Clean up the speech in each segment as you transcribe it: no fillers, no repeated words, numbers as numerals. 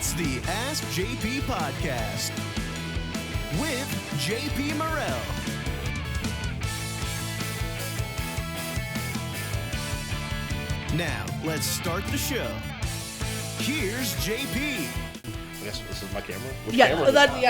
It's the Ask JP podcast with jpmorrell. Now, let's start the show. Here's JP. I guess this is my camera.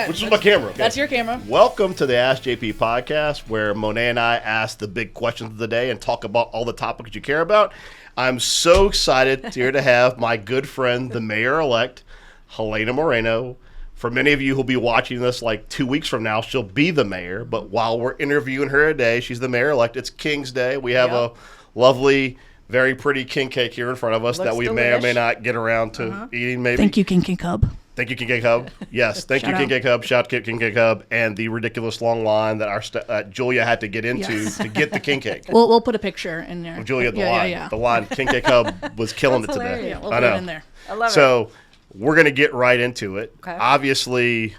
Which is my camera? Okay. That's your camera. Welcome to the Ask JP podcast, where Monet and I ask the big questions of the day and talk about all the topics you care about. I'm so excited here to have my good friend, the Mayor-Elect Helena Moreno. For many of you who'll be watching this like 2 weeks from now, she'll be the mayor. But while we're interviewing her today, she's the Mayor-Elect. It's King's Day. We have a lovely, very pretty king cake here in front of us that we may or may not get around to eating. Maybe. Thank you, King Cake Hub. Thank you, King Cake Hub. Yes, thank you, King Cake Hub. Shout out to King Cake Hub and the ridiculous long line that our Julia had to get into to get the king cake. We'll put a picture in there. Julia, the line. King Cake Hub was killing it today. Yeah, we'll put it in there. I love it. So we're going to get right into it. Okay. Obviously,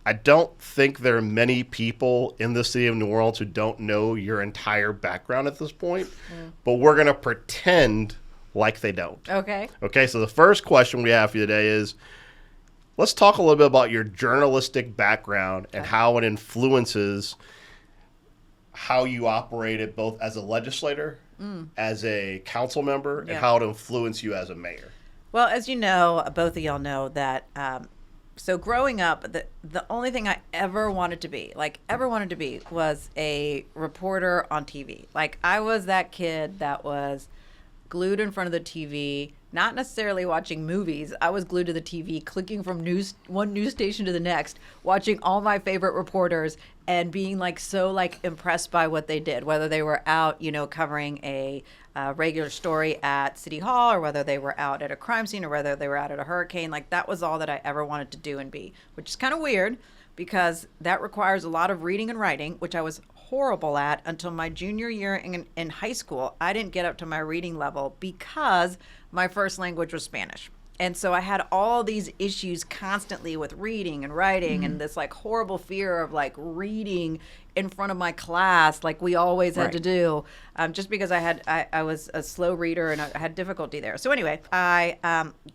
I don't think there are many people in the city of New Orleans who don't know your entire background at this point, but we're going to pretend like they don't. Okay. Okay, so the first question we have for you today is, let's talk a little bit about your journalistic background and how it influences how you operated both as a legislator, as a council member, and how it influenced you as a mayor. Well, as you know, both of y'all know that, so growing up, the only thing I ever wanted to be was a reporter on TV. Like, I was that kid that was glued in front of the TV, not necessarily watching movies. I was glued to the TV, clicking from one news station to the next, watching all my favorite reporters and being so impressed by what they did, whether they were out, covering a regular story at City Hall, or whether they were out at a crime scene, or whether they were out at a hurricane. Like, that was all that I ever wanted to do and be, which is kind of weird because that requires a lot of reading and writing, which I was horrible at until my junior year in high school. I didn't get up to my reading level because my first language was Spanish. And so I had all these issues constantly with reading and writing and this horrible fear of reading in front of my class like we always had to do, just because I was a slow reader and I had difficulty there. So anyway, I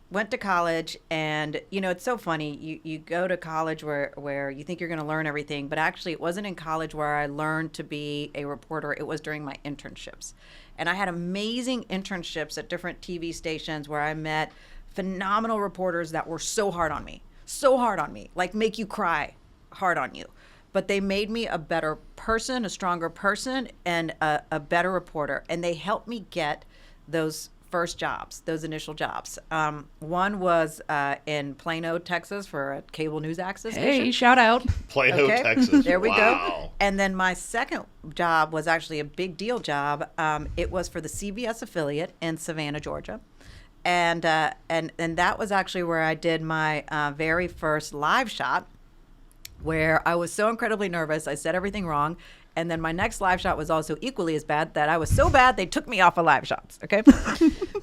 went to college, and it's so funny. You go to college where you think you're going to learn everything, but actually it wasn't in college where I learned to be a reporter. It was during my internships. And I had amazing internships at different TV stations where I met phenomenal reporters that were so hard on me, like make you cry hard on you. But they made me a better person, a stronger person, and a better reporter. And they helped me get those first jobs, those initial jobs. One was in Plano, Texas, for a cable news access station. Hey, shout out. Plano, Texas. There we go. And then my second job was actually a big deal job. It was for the CBS affiliate in Savannah, Georgia. And that was actually where I did my very first live shot, where I was so incredibly nervous. I said everything wrong. And then my next live shot was also equally as bad, that I was so bad they took me off of live shots. Okay.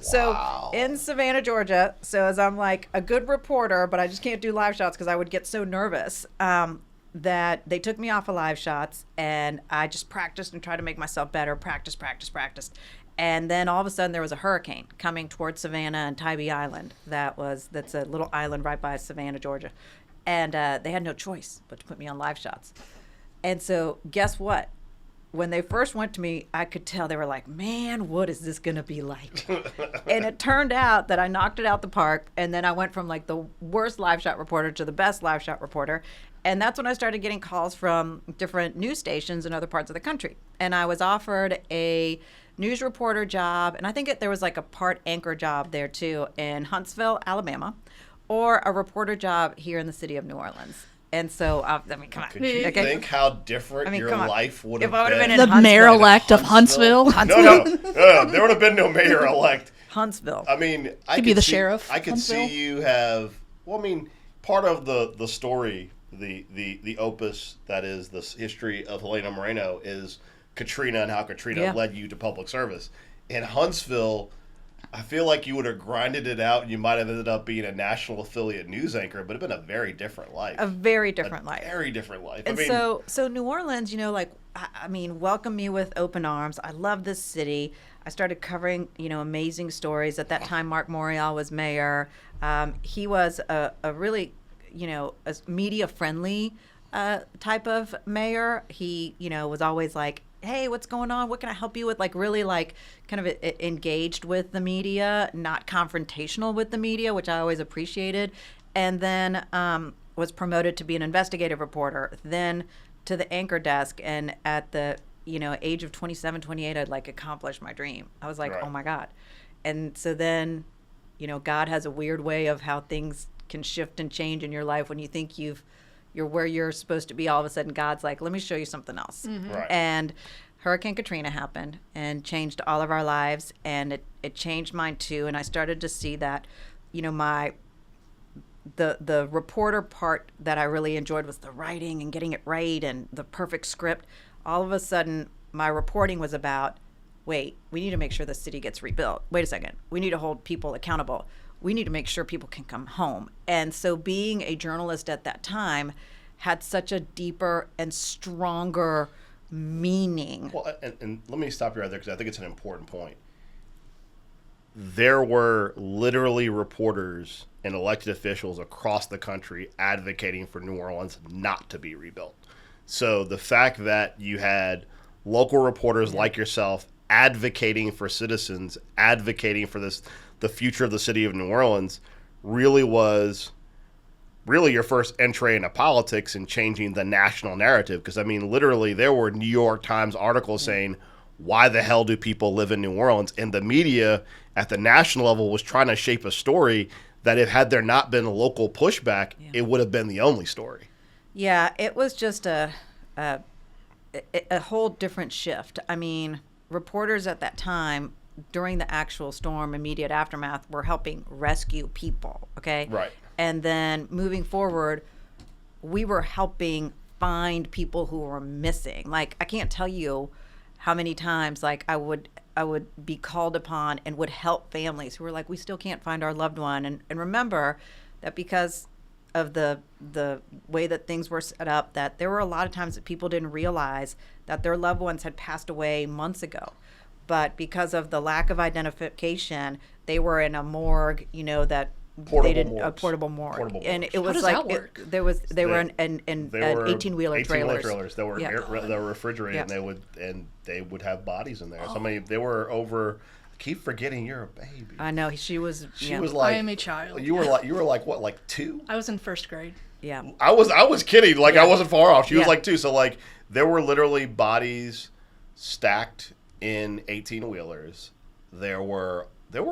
So in Savannah, Georgia, so as I'm like a good reporter, but I just can't do live shots because I would get so nervous, that they took me off of live shots, and I just practiced and tried to make myself better. Practice. And then all of a sudden there was a hurricane coming towards Savannah and Tybee Island. That's a little island right by Savannah, Georgia. And they had no choice but to put me on live shots. And so guess what? When they first went to me, I could tell they were like, man, what is this going to be like? And it turned out that I knocked it out the park. And then I went from the worst live shot reporter to the best live shot reporter. And that's when I started getting calls from different news stations in other parts of the country. And I was offered a news reporter job. And I think there was a part anchor job there too in Huntsville, Alabama, or a reporter job here in the city of New Orleans. And so, come on. Could you think how different your life would have been? The mayor-elect of Huntsville. No. There would have been no mayor-elect. Huntsville. I mean, I could be the sheriff. I could Huntsville. see you have. Well, I mean, part of the story, the opus that is the history of Helena Moreno is Katrina and how Katrina led you to public service. In Huntsville, I feel like you would have grinded it out, and you might have ended up being a national affiliate news anchor, but it'd been a very different life. A very different life. Very different life. And so New Orleans, welcomed me with open arms. I love this city. I started covering, amazing stories. At that time, Mark Morial was mayor. He was a really, a media-friendly type of mayor. He, was always like, hey, what's going on? What can I help you with? Like really like kind of engaged with the media, not confrontational with the media, which I always appreciated. And then was promoted to be an investigative reporter, then to the anchor desk. And at the, age of 27, 28, I'd like accomplished my dream. I was like, Right. Oh my God. And so then, God has a weird way of how things can shift and change in your life when you think you're where you're supposed to be. All of a sudden, God's like, let me show you something else. Right. And Hurricane Katrina happened and changed all of our lives, and it changed mine too. And I started to see that, the reporter part that I really enjoyed was the writing and getting it right and the perfect script. All of a sudden, my reporting was about, wait, we need to make sure the city gets rebuilt. Wait a second, we need to hold people accountable. We need to make sure people can come home. And so being a journalist at that time had such a deeper and stronger meaning. Well, and let me stop you right there because I think it's an important point. There were literally reporters and elected officials across the country advocating for New Orleans not to be rebuilt. So the fact that you had local reporters like yourself advocating for citizens, advocating for the future of the city of New Orleans, really was your first entry into politics and changing the national narrative. Because, I mean, literally there were New York Times articles saying, why the hell do people live in New Orleans? And the media at the national level was trying to shape a story that had there not been a local pushback, it would have been the only story. Yeah, it was just a whole different shift. I mean, reporters at that time, during the actual storm, immediate aftermath, were helping rescue people, okay? Right. And then moving forward, we were helping find people who were missing. Like, I can't tell you how many times, like, I would be called upon and would help families who were like, we still can't find our loved one. And remember that because of the way that things were set up, that there were a lot of times that people didn't realize that their loved ones had passed away months ago. But because of the lack of identification, they were in a morgue, that Portable they did morgues. a portable morgue. Portable And morgues. it was does like that work? they were in 18-wheeler trailers. That were Yeah. that were refrigerated, Yeah. and they would have bodies in there. Somebody they were over. I keep forgetting you're a baby. I know she was. She was like, I am a child. You were like what, like 2? I was in first grade. Yeah. I was kidding. Like, Yeah. I wasn't far off. She was Yeah. like 2. So like there were literally bodies stacked in 18-wheelers. There were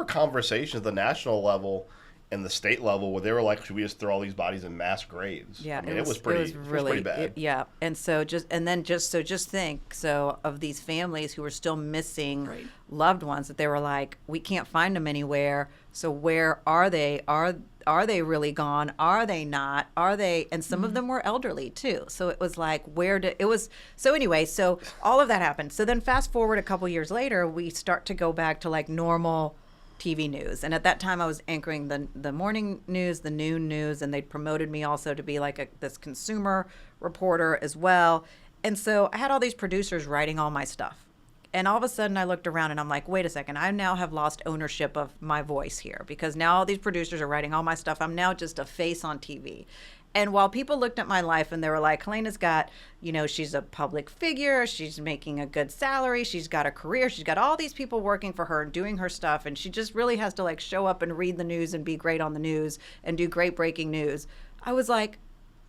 conversations at the national level and the state level where they were like, should we just throw all these bodies in mass graves? Yeah, I mean, it was pretty bad. Yeah, and so just think of these families who were still missing Right. loved ones, that they were like, we can't find them anywhere. So where are they? Are they really gone? Are they not? Are they? And some of them were elderly too. So it was like, so all of that happened. So then fast forward a couple years later, we start to go back to like normal TV news. And at that time I was anchoring the morning news, the noon news, and they promoted me also to be like this consumer reporter as well. And so I had all these producers writing all my stuff. And all of a sudden I looked around and I'm like, wait a second, I now have lost ownership of my voice here, because now all these producers are writing all my stuff. I'm now just a face on TV. And while people looked at my life and they were like, Helena's got, she's a public figure, she's making a good salary, she's got a career, she's got all these people working for her and doing her stuff, and she just really has to like show up and read the news and be great on the news and do great breaking news. I was like,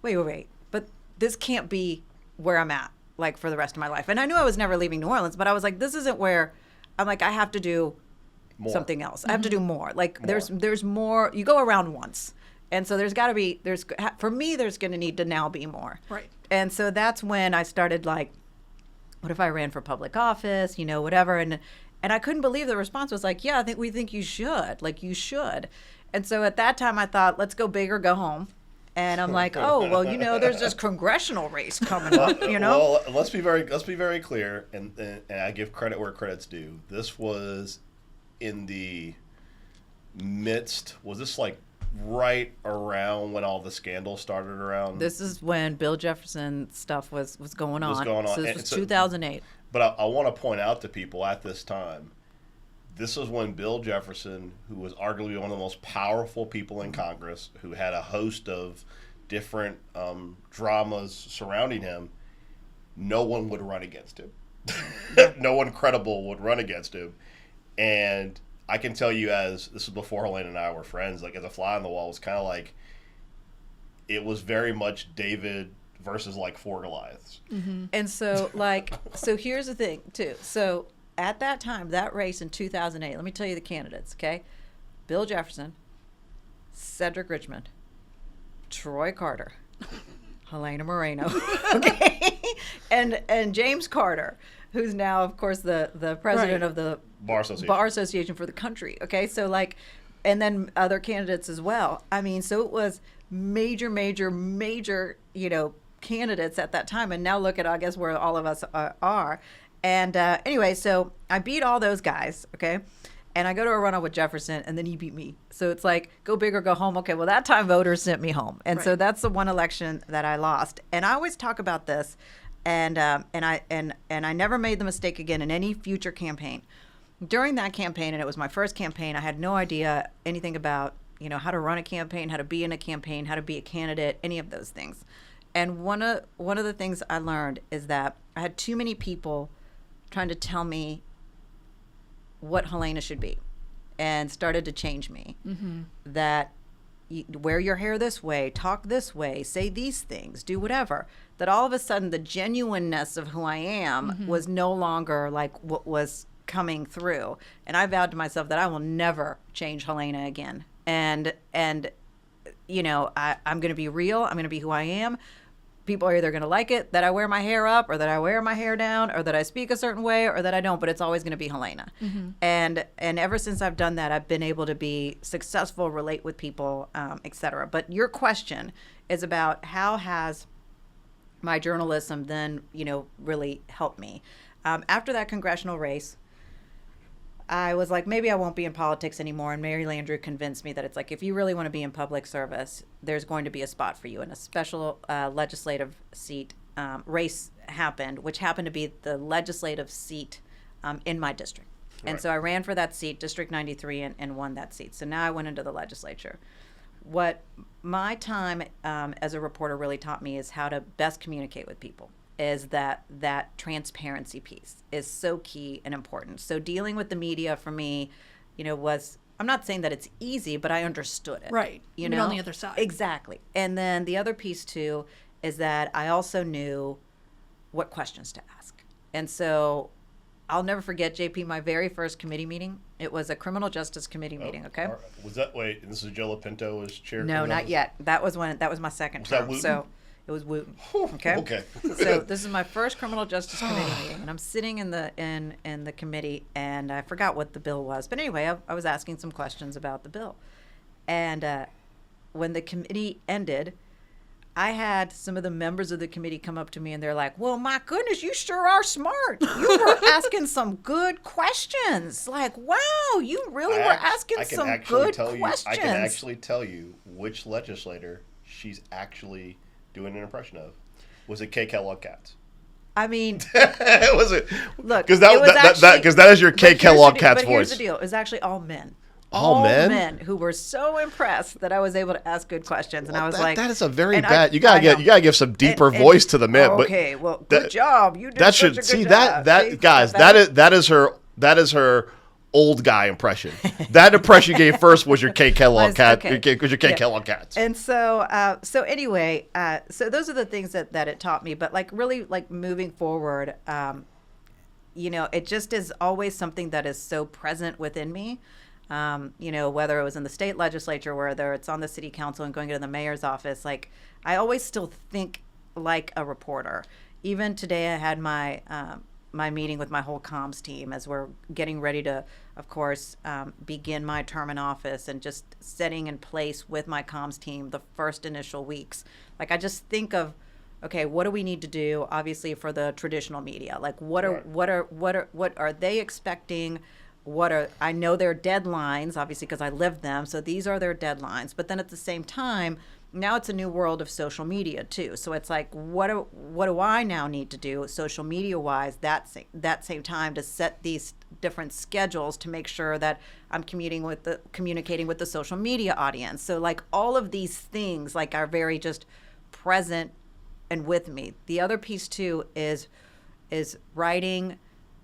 wait, but this can't be where I'm at, like, for the rest of my life. And I knew I was never leaving New Orleans, but I was like, this isn't where I'm like, I have to do More. something else. I have to do more. Like, there's more. You go around once. And so there's for me, there's going to need to now be more. Right. And so that's when I started like, what if I ran for public office, whatever. And I couldn't believe the response was like, yeah, we think you should. Like, you should. And so at that time I thought, let's go big or go home. And I'm like, oh, well, there's this congressional race coming up, Well, let's be very clear, and I give credit where credit's due. This was in the midst. Was this like right around when all the scandals started around? This is when Bill Jefferson stuff was going on. So this was 2008. But I want to point out to people at this time, this was when Bill Jefferson, who was arguably one of the most powerful people in Congress, who had a host of different dramas surrounding him, no one would run against him. No one credible would run against him. And I can tell you, as this was before Helena and I were friends, like as a fly on the wall, it was kind of like, it was very much David versus like 4 Goliaths. Mm-hmm. And so so here's the thing too. So at that time, that race in 2008, let me tell you the candidates, okay? Bill Jefferson, Cedric Richmond, Troy Carter, Helena Moreno, okay? And James Carter, who's now, of course, the president of the Bar Association for the country, okay? So and then other candidates as well. I mean, so it was major, candidates at that time. And now look at, I guess, where all of us are. And anyway, so I beat all those guys, okay? And I go to a runoff with Jefferson, and then he beat me. So it's like, go big or go home. Okay, well, that time voters sent me home. And so that's the one election that I lost. And I always talk about this, and I never made the mistake again in any future campaign. During that campaign, and it was my first campaign, I had no idea anything about, how to run a campaign, how to be in a campaign, how to be a candidate, any of those things. And one of the things I learned is that I had too many people trying to tell me what Helena should be, and started to change me. Mm-hmm. That wear your hair this way, talk this way, say these things, do whatever. That all of a sudden the genuineness of who I am was no longer like what was coming through. And I vowed to myself that I will never change Helena again. And I'm going to be real. I'm going to be who I am. People are either going to like it that I wear my hair up, or that I wear my hair down, or that I speak a certain way, or that I don't, but it's always going to be Helena. Mm-hmm. And ever since I've done that, I've been able to be successful, relate with people, et cetera. But your question is about how has my journalism then, really helped me. After that congressional race, I was like, maybe I won't be in politics anymore. And Mary Landrieu convinced me that it's like, if you really want to be in public service, there's going to be a spot for you. And a special legislative seat race happened, which happened to be the legislative seat in my district. Right. And so I ran for that seat, District 93, and won that seat. So now I went into the legislature. What my time as a reporter really taught me is how to best communicate with people. Is that transparency piece is so key and important. So dealing with the media for me, was, I'm not saying that it's easy, but I understood it. Right. On the other side. Exactly. And then the other piece too is that I also knew what questions to ask. And so I'll never forget, JP, my very first committee meeting. It was a criminal justice committee meeting, okay? Was that, wait, this is Joe Lapinto was chair? No, not yet. That was my second term. Was that so it was Wooten. Okay. Okay. So this is my first criminal justice committee meeting, and I'm sitting in the committee, and I forgot what the bill was, but anyway, I was asking some questions about the bill, and when the committee ended, I had some of the members of the committee come up to me, and they're like, "Well, my goodness, you sure are smart. You were asking some good questions. Like, wow, you really were asking some good questions." I can actually tell you which legislator she's actually doing an impression of. Was it K. Kellogg Katz? I mean, was it? Look, because that is your K. Kellogg Katz voice. But here's the deal: it was actually all men. All men who were so impressed that I was able to ask good questions, and I was like, "That is a very bad. You gotta give some deeper voice to the men." Okay, well, good job. You did such a good job. That is her old guy impression. That impression you gave first was your K. Kellogg Katz. Okay. Was your K. Kellogg Katz. And so, anyway, so those are the things that it taught me. But really moving forward, it just is always something that is so present within me. Whether it was in the state legislature, whether it's on the city council and going to the mayor's office, like I always still think like a reporter. Even today, I had my meeting with my whole comms team as we're getting ready to, of course, begin my term in office, and just setting in place with my comms team the first initial weeks. Like I just think of, okay, what do we need to do? Obviously, for the traditional media, like what are they expecting? I know their deadlines, obviously, because I lived them. So these are their deadlines. But then at the same time, now it's a new world of social media too. So it's like, what do I now need to do social media wise that same time to set these different schedules to make sure that I'm communicating with the social media audience. So like all of these things like are very just present and with me. The other piece too is writing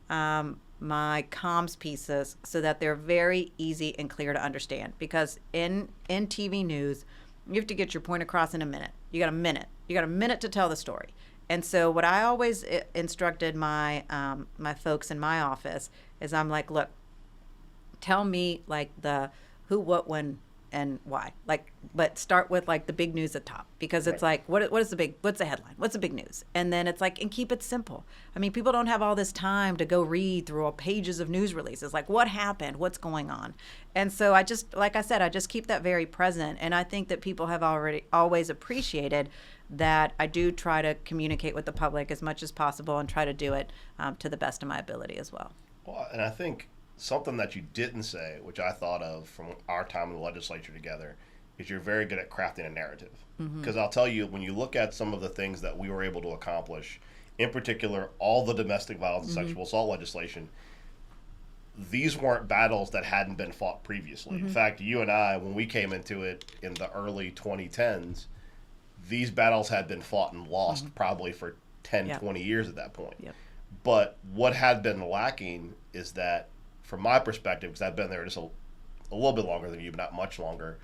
my comms pieces so that they're very easy and clear to understand, because in TV news, you have to get your point across in a minute. You got a minute to tell the story. And so what I always instructed my my folks in my office is I'm like, look, tell me like the who, what, when, and why. Like, but start with like the big news at top, because it's like, what's the headline? What's the big news? And then it's like, and keep it simple. I mean, people don't have all this time to go read through all pages of news releases. Like, what happened? What's going on? And so I just, like I said, I just keep that very present. And I think that people have always appreciated that I do try to communicate with the public as much as possible and try to do it to the best of my ability as well. Well, and I think something that you didn't say, which I thought of from our time in the legislature together, is you're very good at crafting a narrative. Because I'll tell you, when you look at some of the things that we were able to accomplish, in particular, all the domestic violence and sexual assault legislation, these weren't battles that hadn't been fought previously. In fact, you and I, when we came into it in the early 2010s, these battles had been fought and lost probably for 10, 20 years at that point. But what had been lacking is that, from my perspective, because I've been there just a little bit longer than you, but not much longer,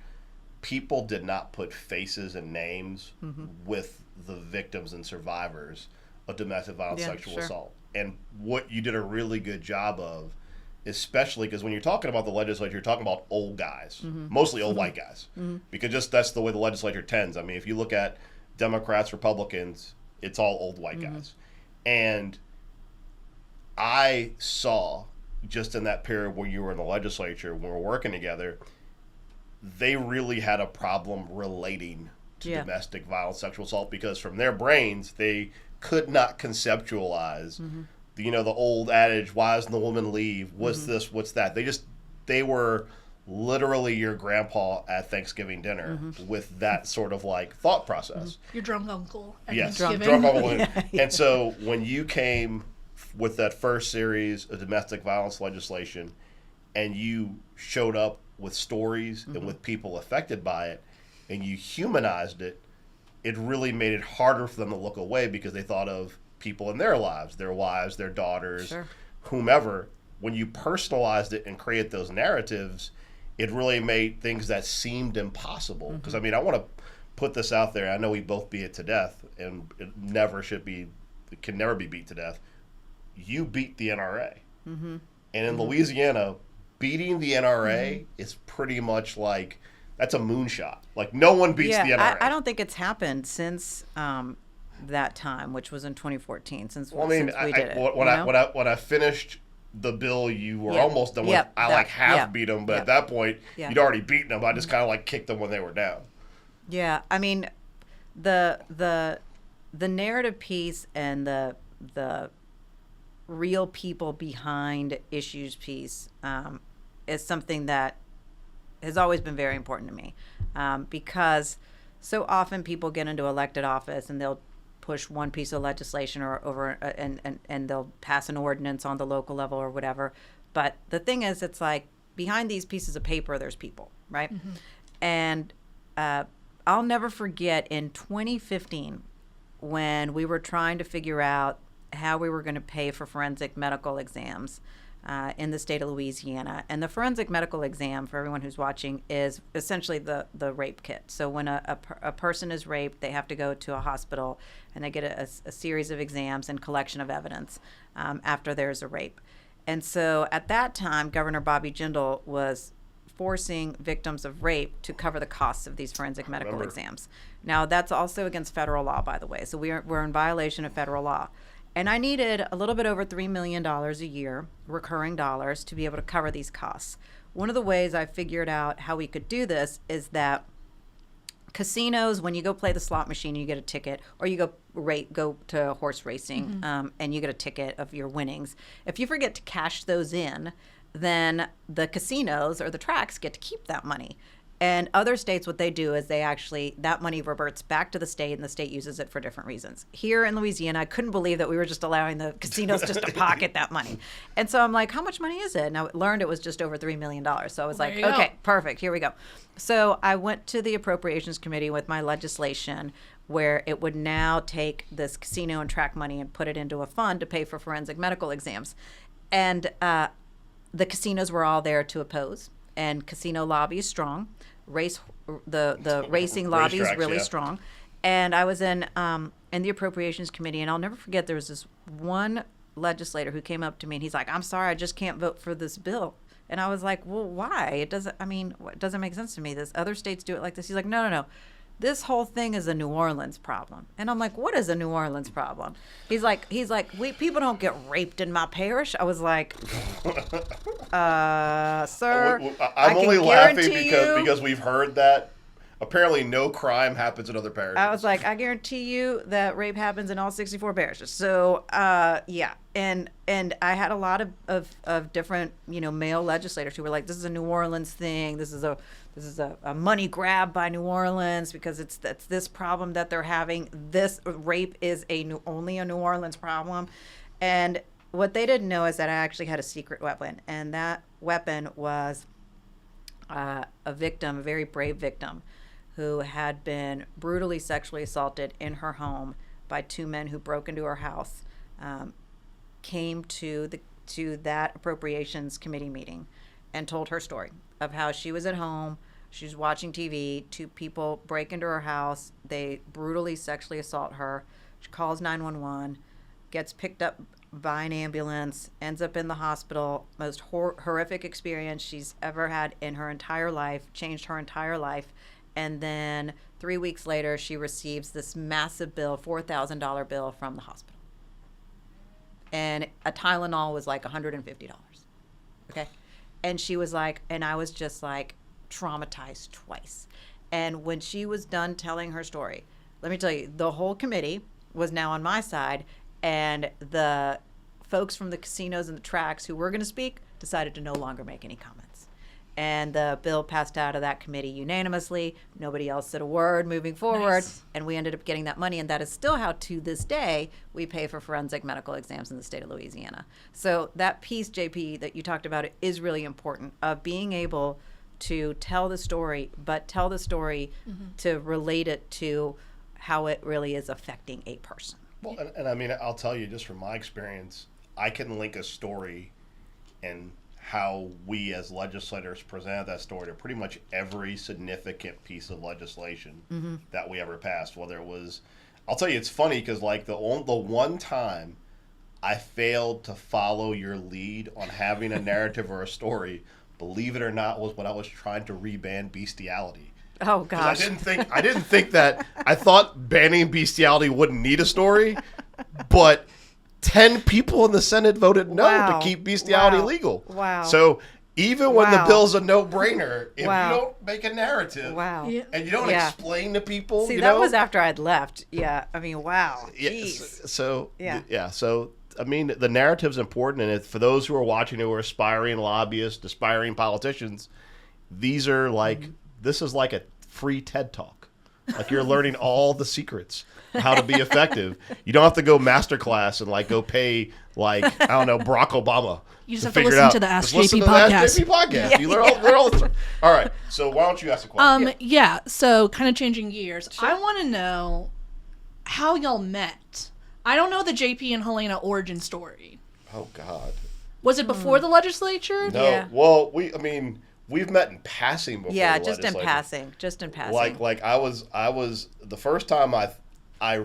people did not put faces and names with the victims and survivors of domestic violence, sexual assault. And what you did a really good job of, especially because when you're talking about the legislature, you're talking about old guys, mostly old white guys, because just that's the way the legislature tends. I mean, if you look at Democrats, Republicans, it's all old white guys. And I saw, just in that period where you were in the legislature, when we were working together, they really had a problem relating to domestic violence, sexual assault, because from their brains, they could not conceptualize, the old adage, why doesn't the woman leave? What's this? What's that? They were literally your grandpa at Thanksgiving dinner with that sort of like thought process. Your drunk uncle at Yes, Thanksgiving. drunk uncle. And so when you came with that first series of domestic violence legislation and you showed up with stories and with people affected by it and you humanized it, it really made it harder for them to look away, because they thought of people in their lives, their wives, their daughters, whomever. When you personalized it and created those narratives, it really made things that seemed impossible. Because I mean, I want to put this out there. I know we both beat it to death, and it can never be beat to death. You beat the NRA. And in Louisiana, beating the NRA is pretty much like, that's a moonshot. Like, no one beats the NRA. I don't think it's happened since that time, which was in 2014. Since we did it. When I finished the bill you were almost done with, I beat them, but at that point, you'd already beaten them. I just kind of like kicked them when they were down. Yeah, I mean, the narrative piece and the real people behind issues piece is something that has always been very important to me, because so often people get into elected office and they'll push one piece of legislation and they'll pass an ordinance on the local level or whatever. But the thing is, it's like behind these pieces of paper, there's people, right? And I'll never forget in 2015 when we were trying to figure out how we were going to pay for forensic medical exams in the state of Louisiana. And the forensic medical exam, for everyone who's watching, is essentially the rape kit. So when a person is raped, they have to go to a hospital and they get a series of exams and collection of evidence after there's a rape. And so at that time, Governor Bobby Jindal was forcing victims of rape to cover the costs of these forensic medical exams. Now, that's also against federal law, by the way. So we're in violation of federal law. And I needed a little bit over $3 million a year, recurring dollars, to be able to cover these costs. One of the ways I figured out how we could do this is that casinos, when you go play the slot machine, you get a ticket, or you go to horse racing and you get a ticket of your winnings. If you forget to cash those in, then the casinos or the tracks get to keep that money. And other states, what they do is they actually, that money reverts back to the state and the state uses it for different reasons. Here in Louisiana, I couldn't believe that we were just allowing the casinos just to pocket that money. And so I'm like, how much money is it? And I learned it was just over $3 million. So I was like, okay, perfect. Here we go. So I went to the Appropriations Committee with my legislation where it would now take this casino and track money and put it into a fund to pay for forensic medical exams. And the casinos were all there to oppose. And casino lobby is strong. The racing lobby is really strong. And I was in the Appropriations Committee, and I'll never forget, there was this one legislator who came up to me, and he's like, I'm sorry, I just can't vote for this bill. And I was like, well, why? It doesn't make sense to me. This other states do it like this. He's like, no. This whole thing is a New Orleans problem. And I'm like, what is a New Orleans problem? He's like, people don't get raped in my parish. I was like, sir, I'm only laughing because we've heard that apparently no crime happens in other parishes. I was like, I guarantee you that rape happens in all 64 parishes. So, yeah. And I had a lot of different, male legislators who were like, this is a New Orleans thing. This is a money grab by New Orleans because that's this problem that they're having. This rape is only a New Orleans problem. And what they didn't know is that I actually had a secret weapon. And that weapon was a victim, a very brave victim, who had been brutally sexually assaulted in her home by two men who broke into her house, came to that Appropriations Committee meeting and told her story of how she was at home, she was watching TV, two people break into her house, they brutally sexually assault her, she calls 911, gets picked up by an ambulance, ends up in the hospital, most horrific experience she's ever had in her entire life, changed her entire life. And then 3 weeks later, she receives this massive bill, $4,000 bill from the hospital. And a Tylenol was like $150. Okay. And she was like, and I was just like traumatized twice. And when she was done telling her story, let me tell you, the whole committee was now on my side. And the folks from the casinos and the tracks who were going to speak decided to no longer make any comments. And the bill passed out of that committee unanimously. Nobody else said a word moving forward. Nice. And we ended up getting that money. And that is still how, to this day, we pay for forensic medical exams in the state of Louisiana. So that piece, JP, that you talked about is really important, of being able to tell the story, but tell the story to relate it to how it really is affecting a person. Well, and I mean, I'll tell you, just from my experience, I can link a story and how we as legislators present that story to pretty much every significant piece of legislation that we ever passed. Whether it was, I'll tell you, it's funny because like the one time I failed to follow your lead on having a narrative or a story, believe it or not, was when I was trying to reban bestiality. Oh gosh! I didn't think that. I thought banning bestiality wouldn't need a story, but 10 people in the Senate voted no to keep bestiality legal. Wow. So even when the bill's a no-brainer, if you don't make a narrative and you don't explain to people, See, that was after I'd left. Yeah. I mean, wow. Jeez. So I mean, the narrative's important, and for those who are watching who are aspiring lobbyists, aspiring politicians, these are like this is like a free TED Talk. Like you're learning all the secrets, how to be effective. You don't have to go masterclass and like go pay like, I don't know, Barack Obama. You just have to listen to the Ask JP podcast. Ask JP podcast. Yeah, you learn all the all right. So why don't you ask a question? Yeah. So kind of changing gears. Sure. I want to know how y'all met. I don't know the JP and Helena origin story. Oh God. Was it before the legislature? No. Yeah. Well, we've met in passing before. Yeah, just in passing. Like I was the first time I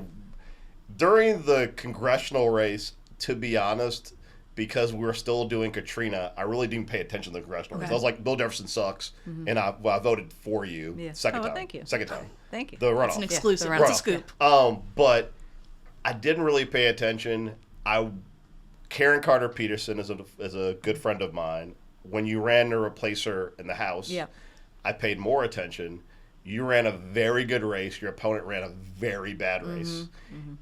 during the congressional race, to be honest, because we were still doing Katrina, I really didn't pay attention to the congressional race. I was like, Bill Jefferson sucks, and I voted for you. Yeah. Second time. Thank you. Second time. Thank you. The runoff. It's an exclusive. Yeah, It's a scoop. But I didn't really pay attention. Karen Carter Peterson is a good friend of mine. When you ran to replace her in the House, I paid more attention. You ran a very good race. Your opponent ran a very bad race.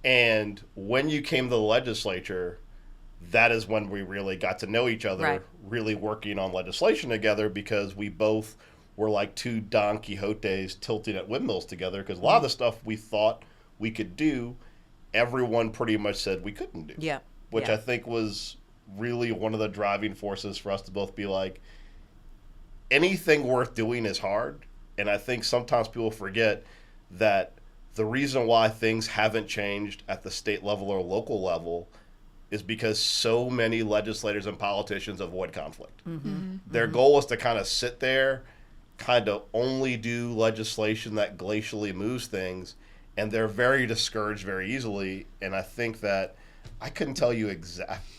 And when you came to the legislature, that is when we really got to know each other, really working on legislation together, because we both were like two Don Quixotes tilting at windmills together, because a lot of the stuff we thought we could do, everyone pretty much said we couldn't do. Yeah. Which Yeah. I think was really one of the driving forces for us to both be like, anything worth doing is hard. And I think sometimes people forget that the reason why things haven't changed at the state level or local level is because so many legislators and politicians avoid conflict. Their goal is to kind of sit there, kind of only do legislation that glacially moves things, and they're very discouraged very easily. And I think that I couldn't tell you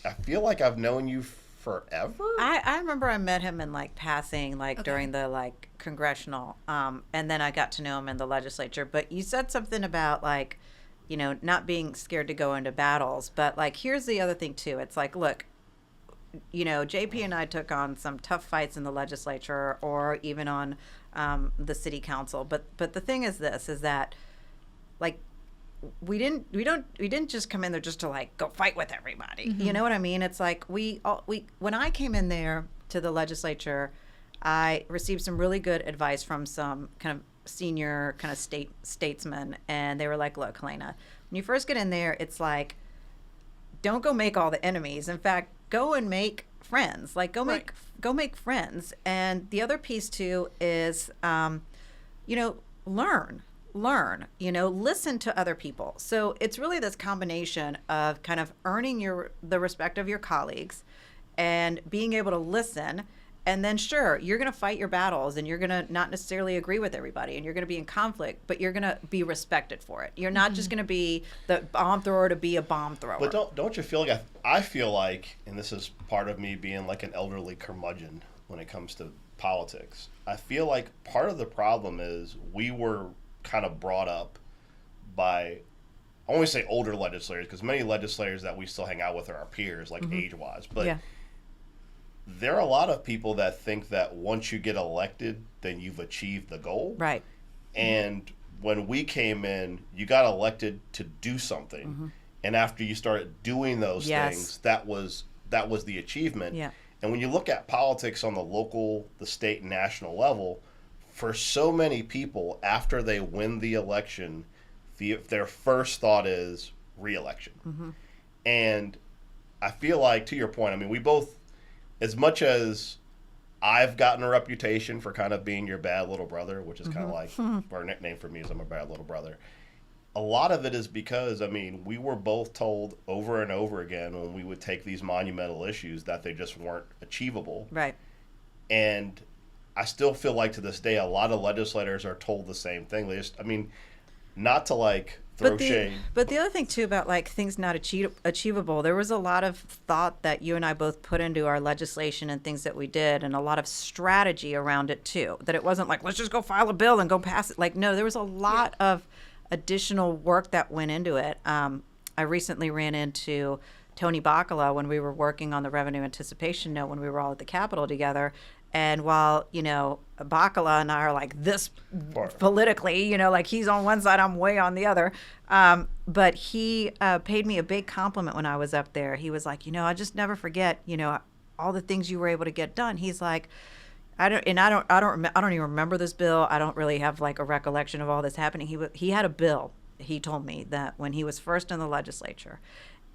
I feel like I've known you forever. I remember I met him in like passing, like during the like congressional, and then I got to know him in the legislature. But you said something about like, you know, not being scared to go into battles. But like, here's the other thing too. It's like, look, you know, JP and I took on some tough fights in the legislature or even on the city council. But the thing is this, is that like, we didn't just come in there just to like go fight with everybody. You know what I mean? It's like when I came in there to the legislature, I received some really good advice from some kind of senior kind of statesmen, and they were like, look, Helena, when you first get in there, it's like, don't go make all the enemies. In fact, go and make friends. Like go make friends. And the other piece too is you know, learn, you know, listen to other people. So it's really this combination of kind of earning the respect of your colleagues and being able to listen. And then sure, you're going to fight your battles and you're going to not necessarily agree with everybody and you're going to be in conflict, but you're going to be respected for it. You're not just going to be the bomb thrower to be a bomb thrower. But don't you feel like I feel like, and this is part of me being like an elderly curmudgeon when it comes to politics, I feel like part of the problem is we were kind of brought up by, I want to say older legislators, because many legislators that we still hang out with are our peers, like age-wise. But there are a lot of people that think that once you get elected, then you've achieved the goal. Right. And when we came in, you got elected to do something. And after you started doing those things, that was the achievement. Yeah. And when you look at politics on the local, the state, and national level, for so many people, after they win the election, their first thought is re-election. And I feel like, to your point, I mean, we both, as much as I've gotten a reputation for kind of being your bad little brother, which is kind of like our nickname for me is I'm a bad little brother, a lot of it is because, I mean, we were both told over and over again when we would take these monumental issues that they just weren't achievable. Right. And I still feel like to this day, a lot of legislators are told the same thing. They just, I mean, not to like throw shade. But the other thing too about like things not achievable, there was a lot of thought that you and I both put into our legislation and things that we did, and a lot of strategy around it too. That it wasn't like, let's just go file a bill and go pass it. Like, no, there was a lot of additional work that went into it. I recently ran into Tony Bacala when we were working on the revenue anticipation note when we were all at the Capitol together. And while, you know, Bacala and I are like this politically, you know, like he's on one side, I'm way on the other. But he paid me a big compliment when I was up there. He was like, you know, I just never forget, you know, all the things you were able to get done. He's like, I don't even remember this bill. I don't really have like a recollection of all this happening. He had a bill. He told me that when he was first in the legislature,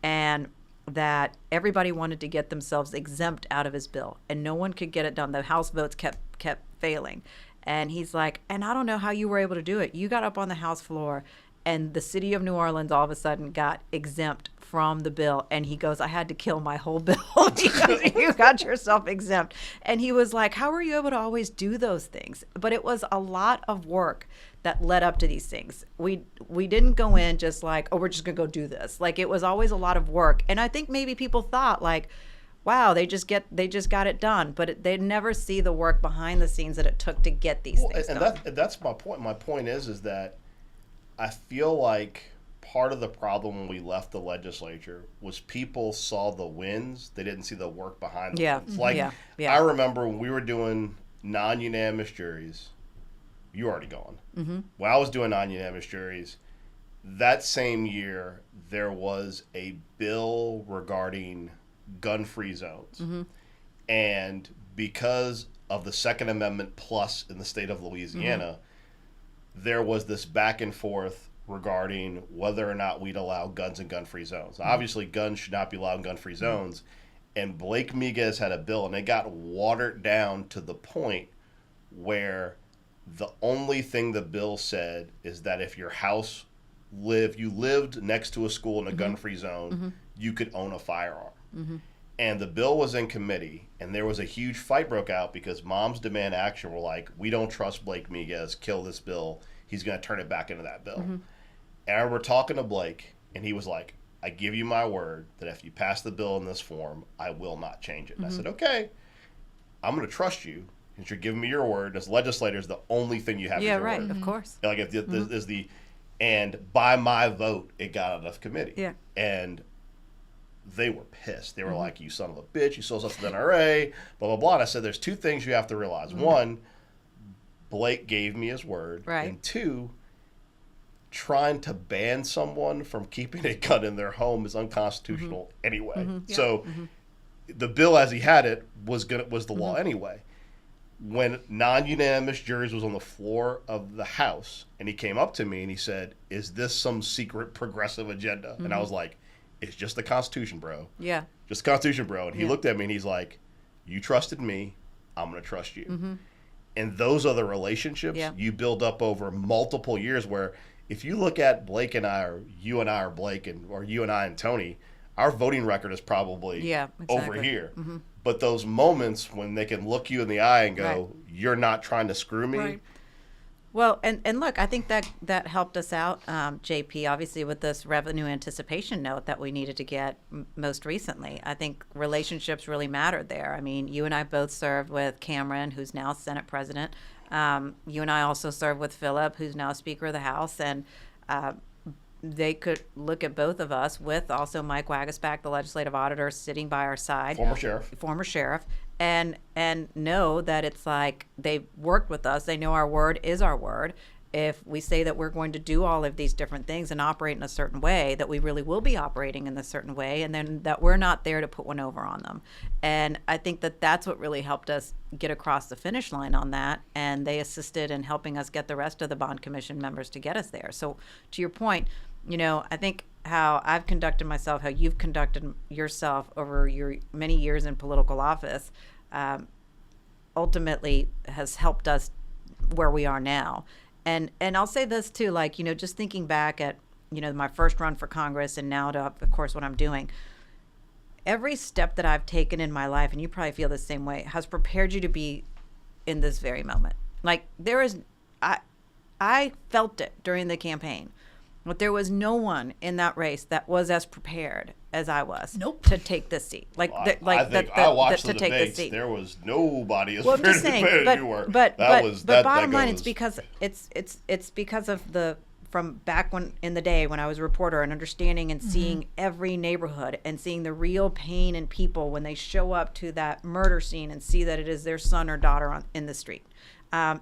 and that everybody wanted to get themselves exempt out of his bill, and no one could get it done. The House votes kept failing, and he's like, and I don't know how you were able to do it. You got up on the House floor, and the city of New Orleans all of a sudden got exempt from the bill. And he goes, I had to kill my whole bill because you got yourself exempt. And he was like, how were you able to always do those things? But it was a lot of work that led up to these things. We didn't go in just like, oh, we're just gonna go do this. Like, it was always a lot of work. And I think maybe people thought like, wow, they just got it done, but they never see the work behind the scenes that it took to get these things done. That's my point. My point is that I feel like part of the problem when we left the legislature was people saw the wins, they didn't see the work behind the wins. Like, I remember when we were doing non-unanimous juries, you were already gone. When I was doing non-unanimous juries, that same year there was a bill regarding gun-free zones. And because of the Second Amendment plus in the state of Louisiana, there was this back and forth regarding whether or not we'd allow guns in gun-free zones. Obviously, guns should not be allowed in gun-free zones. And Blake Miguez had a bill, and it got watered down to the point where the only thing the bill said is that if your house you lived next to a school in a gun-free zone, you could own a firearm. And the bill was in committee, and there was a huge fight broke out because Moms Demand Action were like, we don't trust Blake Miguez, kill this bill. He's going to turn it back into that bill. And I remember talking to Blake, and he was like, I give you my word that if you pass the bill in this form, I will not change it. And I said, okay, I'm going to trust you since you're giving me your word. As legislators, the only thing you have is your word. Of course. Like if is and by my vote, it got out of committee. Yeah. And they were pissed. They were like, you son of a bitch, you sold us to the NRA, blah, blah, blah. And I said, there's two things you have to realize. One, Blake gave me his word. Right. And two, trying to ban someone from keeping a gun in their home is unconstitutional anyway. So the bill as he had it was the law anyway. When non-unanimous juries was on the floor of the House, and he came up to me and he said, is this some secret progressive agenda? And I was like, it's just the Constitution, bro. Yeah. Just the Constitution, bro. And he looked at me and he's like, you trusted me, I'm going to trust you. And those are the relationships you build up over multiple years where if you look at Blake and I, or you and I or Blake, or you and I and Tony, our voting record is probably over here. But those moments when they can look you in the eye and go, you're not trying to screw me. Right. Well, and look, I think that helped us out, JP, obviously with this revenue anticipation note that we needed to get most recently. I think relationships really mattered there. I mean, you and I both served with Cameron, who's now Senate President. You and I also served with Philip, who's now Speaker of the House, and they could look at both of us with also Mike Wagasback, the legislative auditor, sitting by our side. Former sheriff. And know that it's like they've worked with us. They know our word is our word. If we say that we're going to do all of these different things and operate in a certain way, that we really will be operating in a certain way, and then that we're not there to put one over on them. And I think that that's what really helped us get across the finish line on that, and they assisted in helping us get the rest of the bond commission members to get us there. So to your point, I think how I've conducted myself, how you've conducted yourself over your many years in political office, ultimately has helped us where we are now. And I'll say this too, like, just thinking back at, my first run for Congress and now to, of course, what I'm doing, every step that I've taken in my life, and you probably feel the same way, has prepared you to be in this very moment. Like I felt it during the campaign. But there was no one in that race that was as prepared as I was to take this seat. I watched the debates. There was nobody as prepared as you were. But bottom line, it's because it's because of from back when in the day when I was a reporter and understanding and seeing every neighborhood and seeing the real pain in people when they show up to that murder scene and see that it is their son or daughter in the street.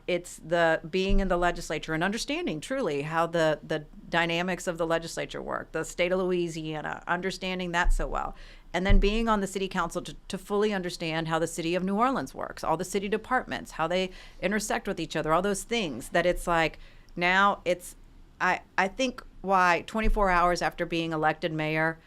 It's the being in the legislature and understanding truly how the dynamics of the legislature work, the state of Louisiana, understanding that so well. And then being on the city council to fully understand how the city of New Orleans works, all the city departments, how they intersect with each other, all those things that it's like now it's, I think why 24 hours after being elected mayor,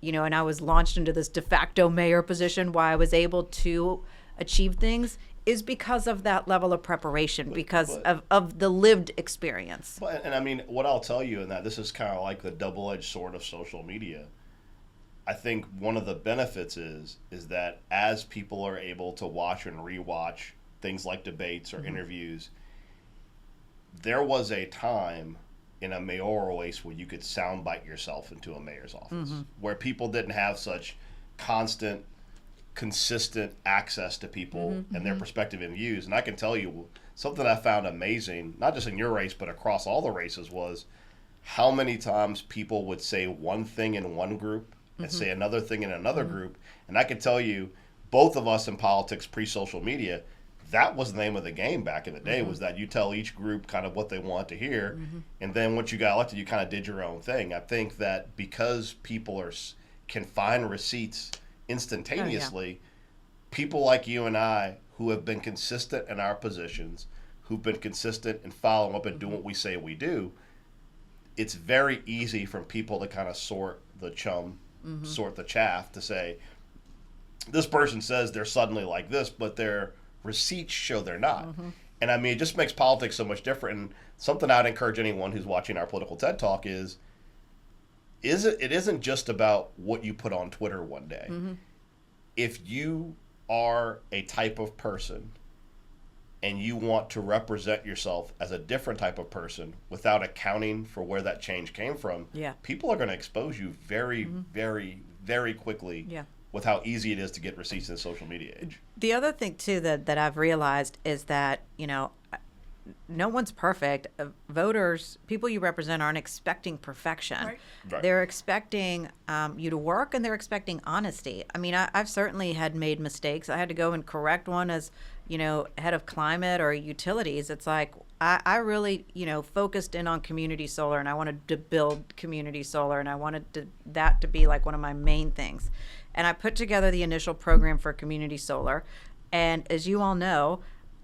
and I was launched into this de facto mayor position, why I was able to achieve things is because of that level of preparation, because of the lived experience. And I mean, what I'll tell you in that, this is kind of like the double-edged sword of social media. I think one of the benefits is that as people are able to watch and rewatch things like debates or interviews, there was a time in a mayoral race where you could soundbite yourself into a mayor's office, where people didn't have such consistent access to people and their perspective and views. And I can tell you something I found amazing, not just in your race, but across all the races, was how many times people would say one thing in one group and say another thing in another group. And I can tell you, both of us in politics pre-social media, that was the name of the game back in the day, was that you tell each group kind of what they want to hear. And then once you got elected, you kind of did your own thing. I think that because people can find receipts instantaneously, people like you and I who have been consistent in our positions, who've been consistent in following up and doing what we say we do, it's very easy for people to kind of sort the chaff to say, this person says they're suddenly like this, but their receipts show they're not. And I mean, it just makes politics so much different. And something I'd encourage anyone who's watching our political TED Talk is it isn't just about what you put on Twitter one day. If you are a type of person and you want to represent yourself as a different type of person without accounting for where that change came from, people are going to expose you very, very, very quickly with how easy it is to get receipts in the social media age. The other thing, too, that I've realized is that, no one's perfect. Voters, people you represent, aren't expecting perfection. Right. They're expecting you to work, and they're expecting honesty. I mean, I've certainly had made mistakes. I had to go and correct one as, head of climate or utilities. It's like I really, focused in on community solar, and I wanted to build community solar, and I wanted that to be like one of my main things. And I put together the initial program for community solar, and as you all know,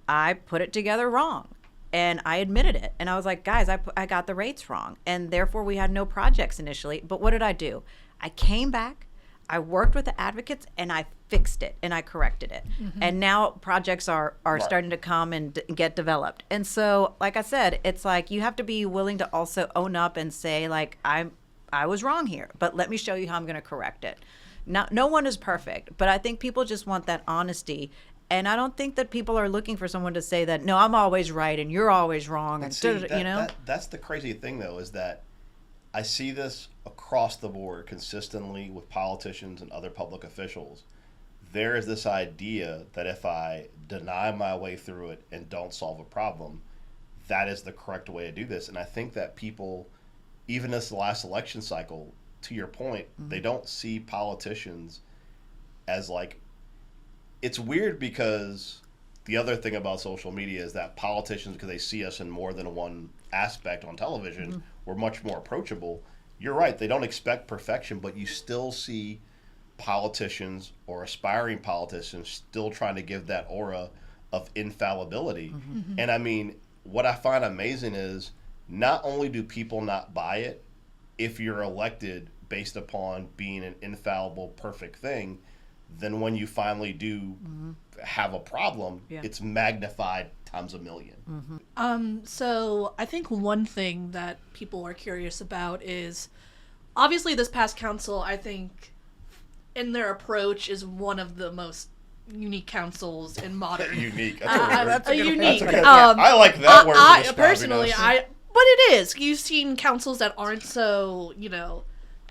I put it together wrong. And I admitted it. And I was like, guys, I got the rates wrong. And therefore, we had no projects initially. But what did I do? I came back, I worked with the advocates, and I fixed it, and I corrected it. And now projects are starting to come and get developed. And so, like I said, it's like you have to be willing to also own up and say, like, I was wrong here, but let me show you how I'm going to correct it. No one is perfect, but I think people just want that honesty. And I don't think that people are looking for someone to say that, no, I'm always right and you're always wrong. And see, that's the crazy thing, though, is that I see this across the board consistently with politicians and other public officials. There is this idea that if I deny my way through it and don't solve a problem, that is the correct way to do this. And I think that people, even this last election cycle, to your point, they don't see politicians as like, it's weird because the other thing about social media is that politicians, because they see us in more than one aspect on television, we're much more approachable. You're right, they don't expect perfection, but you still see politicians or aspiring politicians still trying to give that aura of infallibility. And I mean, what I find amazing is not only do people not buy it if you're elected based upon being an infallible, perfect thing, then when you finally do have a problem, it's magnified times a million. So I think one thing that people are curious about is, obviously this past council, I think, in their approach, is one of the most unique councils in modern. Unique. That's a unique. I like that word. I personally, but it is. You've seen councils that aren't so,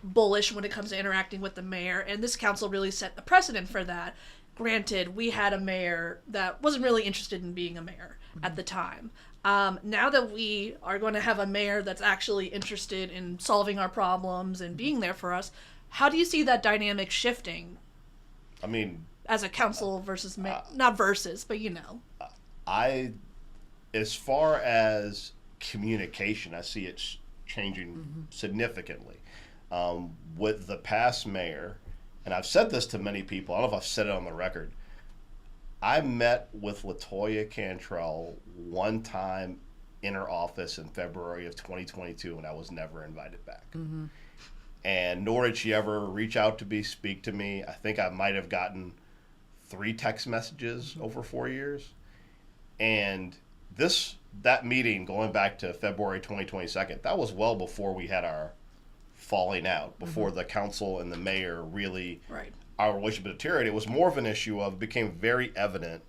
bullish when it comes to interacting with the mayor, and this council really set the precedent for that. Granted, we had a mayor that wasn't really interested in being a mayor at the time. Now that we are going to have a mayor that's actually interested in solving our problems and being there for us, how do you see that dynamic shifting? I mean, as a council versus mayor, not versus, but as far as communication, I see it changing significantly. With the past mayor, and I've said this to many people, I don't know if I've said it on the record, I met with LaToya Cantrell one time in her office in February of 2022, and I was never invited back. And nor did she ever reach out to speak to me. I think I might have gotten 3 text messages over 4 years. And that meeting, going back to February 2022, that was well before we had our falling out, before the council and the mayor really, our relationship deteriorated. It was more of an issue of, it became very evident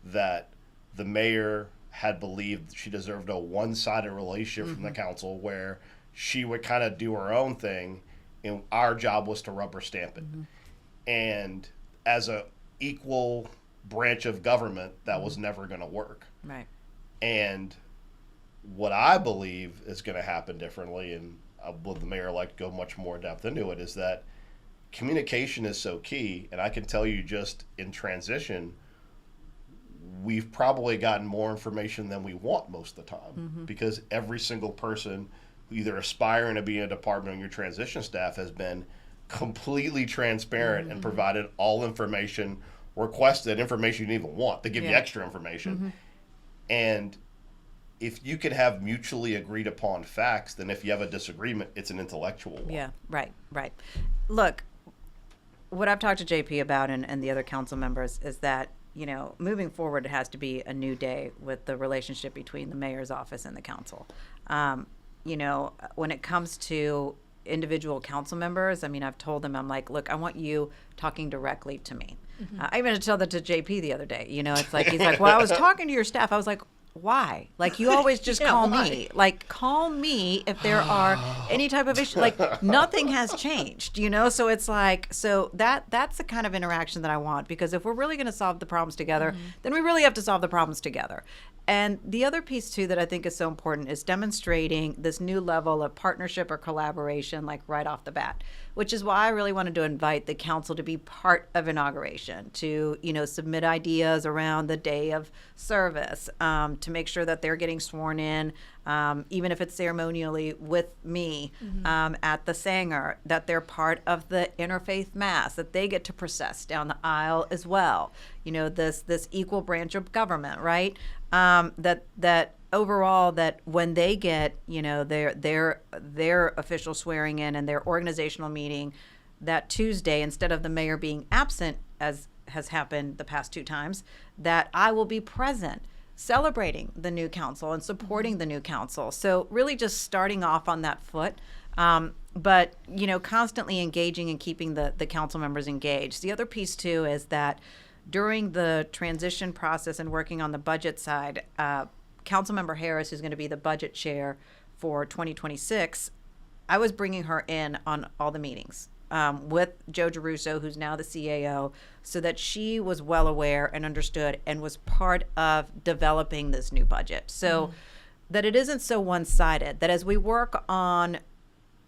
that the mayor had believed she deserved a one-sided relationship from the council, where she would kind of do her own thing and our job was to rubber stamp it. And as a equal branch of government, that was never going to work. And what I believe is going to happen differently, and will the mayor-elect go much more depth into it, is that communication is so key. And I can tell you, just in transition, we've probably gotten more information than we want most of the time, because every single person either aspiring to be in a department on your transition staff has been completely transparent and provided all information requested information you didn't even want. They give you Yeah. extra information. And if you can have mutually agreed upon facts, then if you have a disagreement, it's an intellectual one. Yeah, right. Look, what I've talked to JP about and the other council members is that, moving forward, it has to be a new day with the relationship between the mayor's office and the council. When it comes to individual council members, I've told them, I'm like, look, I want you talking directly to me. I even had to tell that to JP the other day. It's like, he's like, well, I was talking to your staff. I was like, why? Like, you always just call me. Like, call me if there are any type of issue. Like, nothing has changed, So it's like, that's the kind of interaction that I want, because if we're really going to solve the problems together, then we really have to solve the problems together. And the other piece, too, that I think is so important is demonstrating this new level of partnership or collaboration, like right off the bat, which is why I really wanted to invite the council to be part of inauguration, to, submit ideas around the day of service, to make sure that they're getting sworn in, even if it's ceremonially with me at the Sanger, that they're part of the interfaith mass, that they get to process down the aisle as well. This equal branch of government, right? That overall, that when they get their official swearing in and their organizational meeting that Tuesday, instead of the mayor being absent, as has happened the past 2 times, that I will be present, celebrating the new council and supporting the new council. So really just starting off on that foot. But constantly engaging and keeping the council members engaged. The other piece too is that during the transition process and working on the budget side, Councilmember Harris, who's going to be the budget chair for 2026, I was bringing her in on all the meetings with Joe Geruso, who's now the CAO, so that she was well aware and understood and was part of developing this new budget. So that it isn't so one-sided, that as we work on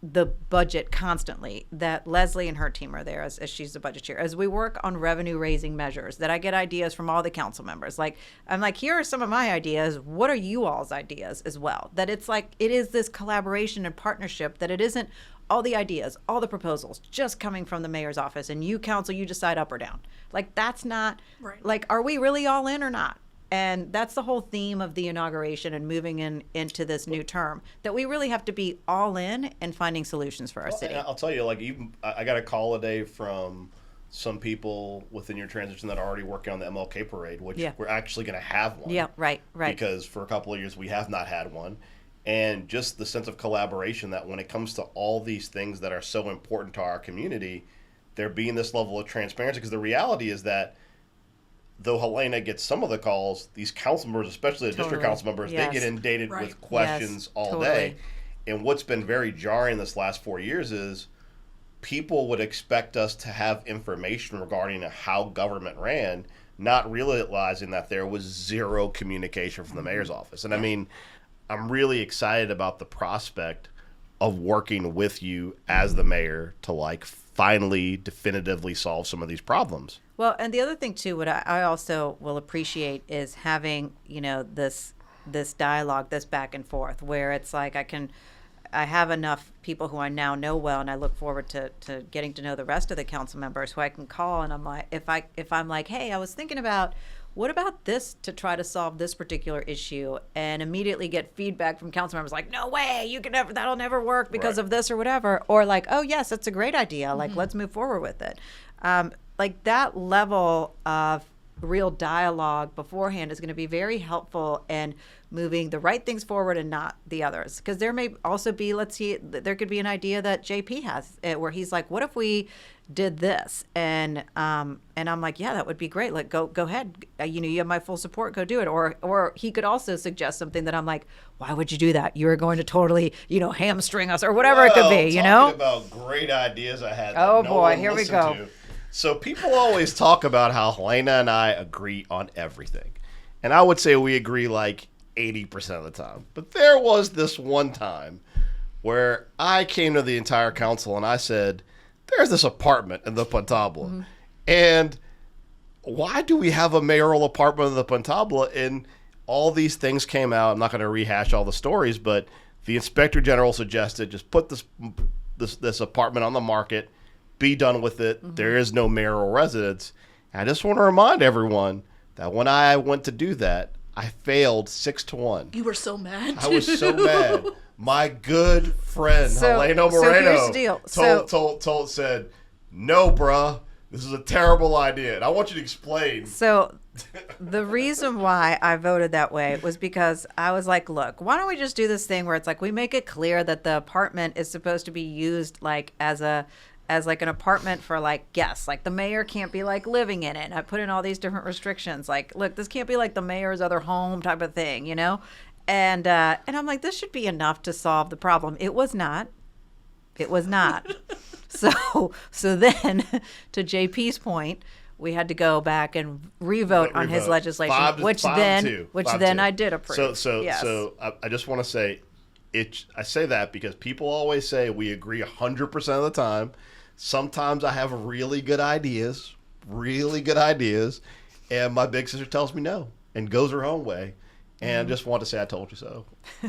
the budget constantly, that Leslie and her team are there as she's the budget chair, as we work on revenue raising measures, that I get ideas from all the council members. Like, I'm like, here are some of my ideas. What are you all's ideas as well? That it's like, it is this collaboration and partnership, that it isn't all the ideas, all the proposals just coming from the mayor's office and you council, you decide up or down. Like, that's not right. Like, are we really all in or not? And that's the whole theme of the inauguration and moving into this new term, that we really have to be all in and finding solutions for our city. I'll tell you, like, I got a call today from some people within your transition that are already working on the MLK parade, which we're actually going to have one. Yeah, right. Because for a couple of years we have not had one. And just the sense of collaboration, that when it comes to all these things that are so important to our community, there being this level of transparency. Because the reality is that though Helena gets some of the calls, these council members, especially the district council members, they get inundated with questions all day. And what's been very jarring this last 4 years is people would expect us to have information regarding how government ran, not realizing that there was zero communication from the mayor's office. And I mean, I'm really excited about the prospect of working with you as the mayor to, like, finally definitively solve some of these problems. Well, and the other thing too, what I also will appreciate is having, this dialogue, this back and forth, where it's like I have enough people who I now know well, and I look forward to getting to know the rest of the council members who I can call, and I'm like, if I'm like, hey, I was thinking about, what about this to try to solve this particular issue, and immediately get feedback from council members like, no way, that'll never work because of this or whatever, or like, oh yes, that's a great idea, like, let's move forward with it. Like, that level of real dialogue beforehand is going to be very helpful in moving the right things forward and not the others. Because there may also be, there could be an idea that JP has where he's like, what if we did this? And I'm like, yeah, that would be great. Like, go ahead. You have my full support. Go do it. Or he could also suggest something that I'm like, why would you do that? You are going to totally, hamstring us, or whatever it could be. Talking about great ideas I had. Oh boy, here we go. So people always talk about how Helena and I agree on everything. And I would say we agree like 80% of the time. But there was this one time where I came to the entire council and I said, there's this apartment in the Pontabla. And why do we have a mayoral apartment in the Pontabla? And all these things came out. I'm not going to rehash all the stories, but the inspector general suggested just put this apartment on the market, be done with it. There is no mayoral residence. I just want to remind everyone that when I went to do that, I failed 6-1. You were so mad. I was so mad. My good friend Helena Moreno here's the deal. said, "No, bruh, this is a terrible idea." And I want you to explain. So the reason why I voted that way was because I was like, look, why don't we just do this thing where it's like we make it clear that the apartment is supposed to be used like as like an apartment for like guests. Like the mayor can't be like living in it. And I put in all these different restrictions. Like, look, this can't be like the mayor's other home type of thing, you know? And I'm like, this should be enough to solve the problem. It was not. It was not. So then to JP's point, we had to go back and revote on his legislation, which then I did approve. So I just want to say, I say that because people always say we agree 100% of the time. Sometimes I have really good ideas, and my big sister tells me no and goes her own way. And I just want to say, I told you so.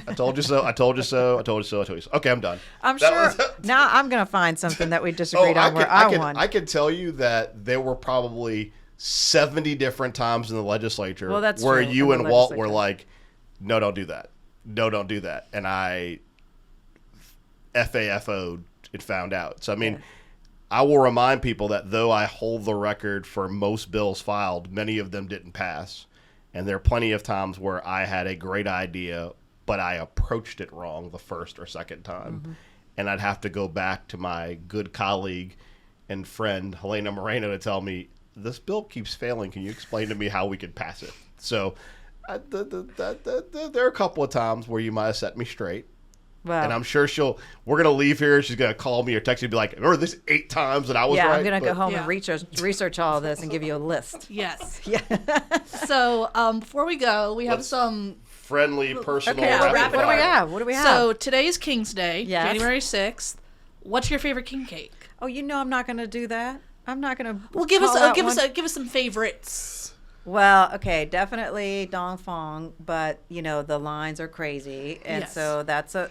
I told you so. I told you so. I told you so. I told you so. Okay, I'm done. I'm sure. Now I'm going to find something that we disagreed on where I won. I can tell you that there were probably 70 different times in the legislature where you and Walt were like, no, don't do that. No, don't do that. And I FAFO'd and found out. So, I mean, I will remind people that though I hold the record for most bills filed, many of them didn't pass. And there are plenty of times where I had a great idea, but I approached it wrong the first or second time. Mm-hmm. And I'd have to go back to my good colleague and friend, Helena Moreno, to tell me, this bill keeps failing. Can you explain to me how we could pass it? So there are a couple of times where you might have set me straight. Wow. And I'm sure we're going to leave here. She's going to call me or text me and be like, remember this 8 times that I was right? Yeah, I'm going to go home and research all of this and give you a list. Yes. Yeah. So before we go, we have some friendly, personal rapid fire. What do we have? So today's King's Day, January 6th. What's your favorite king cake? Oh, I'm not going to do that. I'm not going to. Well, give us some favorites. Well, okay, definitely Dong Fong, but the lines are crazy, and so that's a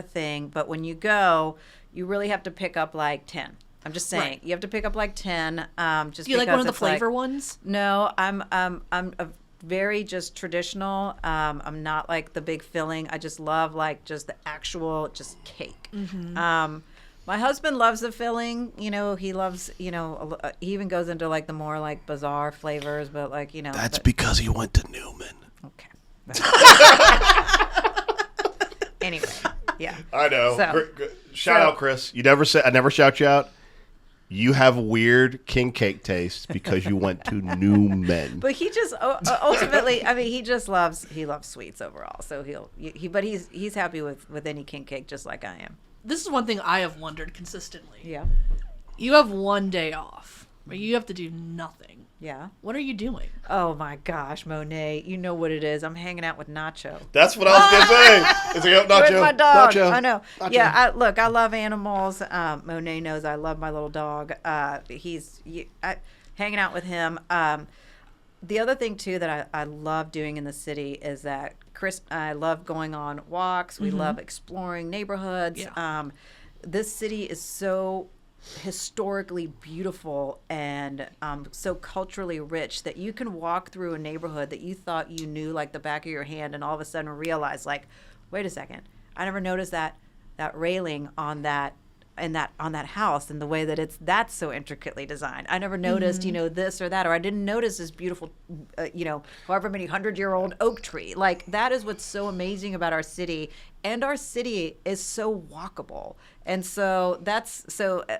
thing. But when you go, you really have to pick up like 10. I'm just saying, you have to pick up like 10. Just do you like one of the flavor ones? No, I'm a very just traditional. I'm not like the big filling. I just love like just the actual just cake. Mm-hmm. My husband loves the filling. He loves, he even goes into like the more like bizarre flavors, but like, That's because he went to Newman. Okay. Anyway, yeah. I know. Shout out, Chris. I never shout you out. You have weird king cake taste because you went to Newman. But he just ultimately, he just loves sweets overall. So he's happy with any king cake just like I am. This is one thing I have wondered consistently. Yeah. You have one day off where you have to do nothing. Yeah. What are you doing? Oh my gosh, Monet, you know what it is. I'm hanging out with Nacho. That's what I was going to say. It's like, Nacho. With my dog. Nacho. I know. Nacho. Yeah, I love animals. Monet knows I love my little dog. Hanging out with him. The other thing, too, that I love doing in the city is that I love going on walks. We love exploring neighborhoods. Yeah. This city is so historically beautiful and so culturally rich that you can walk through a neighborhood that you thought you knew like the back of your hand and all of a sudden realize like, wait a second, I never noticed that railing on that house and the way that that's so intricately designed. I never noticed, this or that, or I didn't notice this beautiful, however many 100-year-old oak tree. Like that is what's so amazing about our city, and our city is so walkable. And so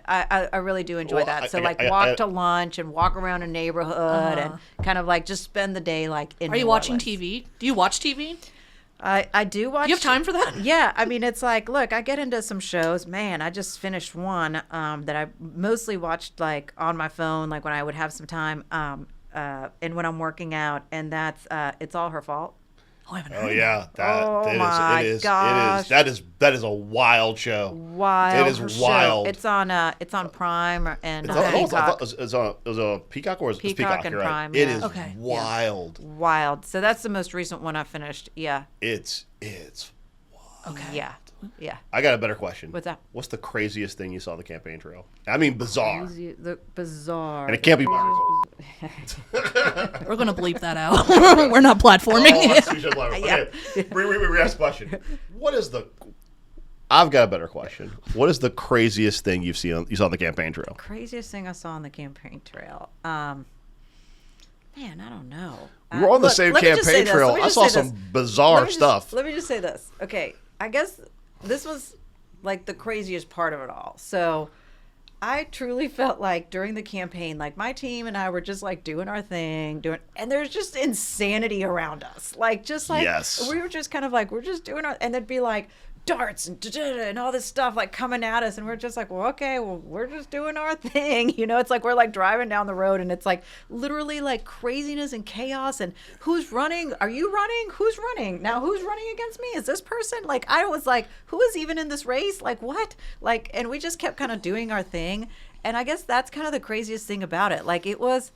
I really do enjoy that. So walk to lunch and walk around a neighborhood and kind of like just spend the day like in. Are you watching TV? Do you watch TV? I do watch. Do you have time for that? Yeah. It's like, look, I get into some shows. Man, I just finished one that I mostly watched like on my phone, like when I would have some time and when I'm working out. And that's It's All Her Fault. Oh, I haven't heard yeah. It is. That is a wild show. Wild. It is wild. It's on Prime and Peacock. It was on Peacock or Peacock and Prime. It is wild. Wild. So that's the most recent one I finished. Yeah. It's wild. Okay. Yeah. Yeah. I got a better question. What's that? What's the craziest thing you saw on the campaign trail? I mean, bizarre. Bizarre. And it can't be Marco. We're gonna bleep that out. We're not platforming. We asked the question. What is the... I've got a better question. What is the craziest thing you saw on the campaign trail? Craziest thing I saw on the campaign trail. Man, I don't know. We were on the same campaign trail. I saw some bizarre stuff. Let me just say this. Okay, I guess this was like the craziest part of it all. So I truly felt like during the campaign, like my team and I were just like doing our thing, and there's just insanity around us. Like, just like, yes. We were just kind of like, we're just doing our, and there'd be like darts and all this stuff like coming at us, and we're just like, well, okay, well, we're just doing our thing. You know, it's like we're like driving down the road, and it's like literally like craziness and chaos, and who's running? Are you running? Who's running? Now who's running against me? Is this person? Like, I was like, who is even in this race? Like, what? Like, and we just kept kind of doing our thing. And I guess that's kind of the craziest thing about it. Like, it was,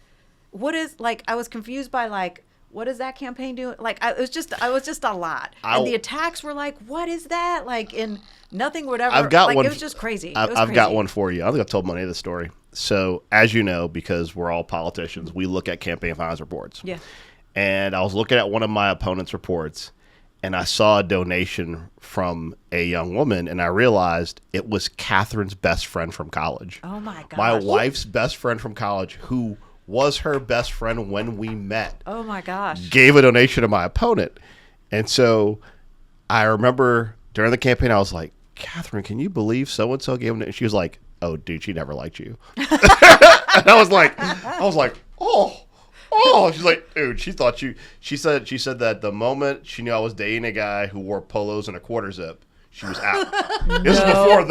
what is, like, I was confused by like, what is that campaign doing? Like, I was just a lot. And the attacks were like, what is that? Like, and nothing would ever. I've got like, one. It was just crazy. I've got one for you. I think I've told Monet the story. So, as you know, because we're all politicians, we look at campaign finance reports. Yeah. And I was looking at one of my opponent's reports, and I saw a donation from a young woman, and I realized it was Catherine's best friend from college. Oh, my gosh. My wife's best friend from college, who was her best friend when we met. Oh, my gosh. Gave a donation to my opponent. And so I remember during the campaign, I was like, Catherine, can you believe so-and-so gave it? And she was like, oh, dude, she never liked you. And I was like, oh. She's like, dude, she said that the moment she knew I was dating a guy who wore polos and a quarter zip, she was out. This is before